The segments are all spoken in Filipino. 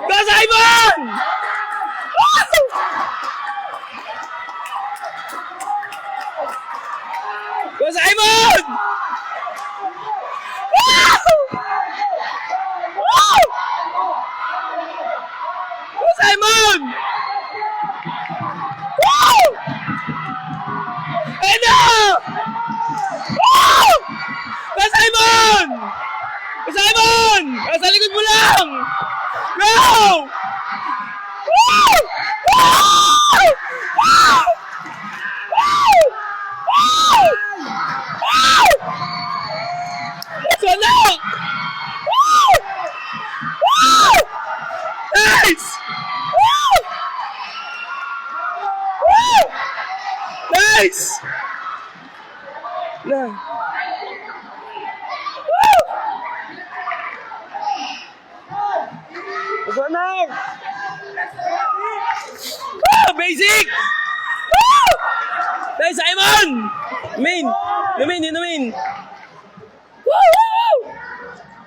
Go Simon! Go Simon! Go Simon! Ayun na! Go Simon! Go Simon! Nasa likod mo lang! Go! Sana! Nice! Nice! Na. Sana! Basic! Nice, Simon! Lumin!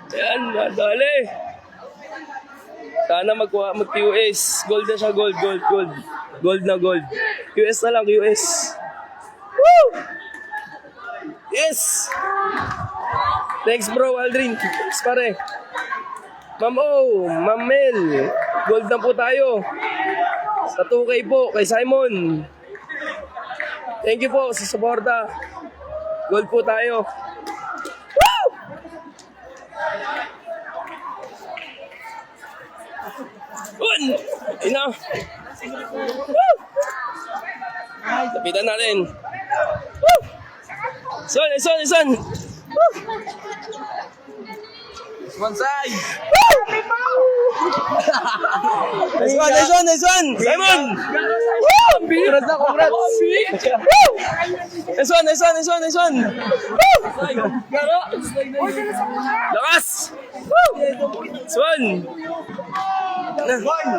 Yan, nadali. Sana mag-QS. Gold na siya, gold. Gold na gold. QS na lang, QS. Woo! Yes! Thanks bro, Aldrin. Thanks pare. Ma'am Ma'am Mel. Gold na po tayo. Sa 2K po, kay Simon. Thank you po sa suporta. Gold po tayo. Woo! Good! Ina! Woo! Lapitan natin. Woo! Son! Woo! One side! Woo! Nice one! Simon! Woo! Congrats! Woo! Nice one! Woo! Lakas! Woo! Nice one!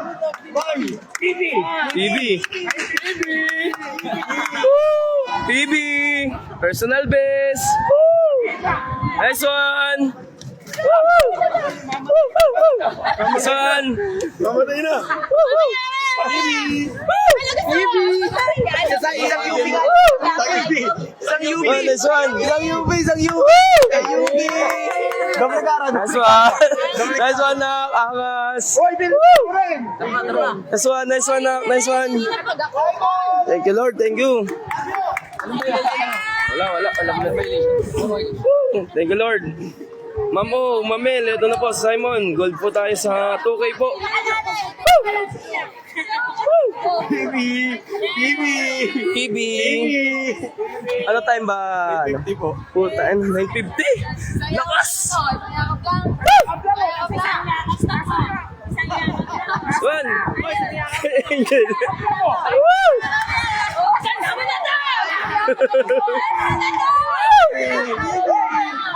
PB! Personal best! Nice one! Nice one! Mamatay na! Isang UB! Nice one! Isang UB! Gamagaran! Nice one na! Angas! Hoy, Bill! Nice one! Thank you Lord, thank you! Wala Thank you Lord! Mamel, ito na po sa Simon. Gold po tayo sa 2K po. PB. Ano time ba? 50 po. Puta, 950. Lakas! One.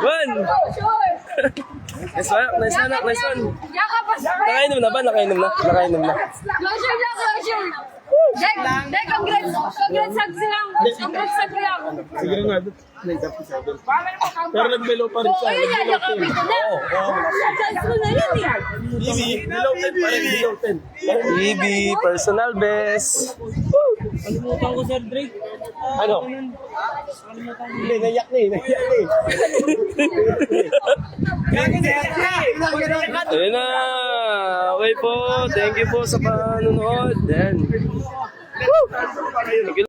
One. Nice one. Nakainom na ba? Nakainom na. Closure lang. Dek, congrats sa silang. Congrats sa silang. Sige nga, 937. Pero nag-below pa rin siya. Ayun yan, nakapit ko na. Successful na yun eh. Easy, below 10 pa rin, below 10. PB, personal best. Ano? Hindi, nayak na eh. Ayun na. Okay po. Thank you po sa panonood. Then.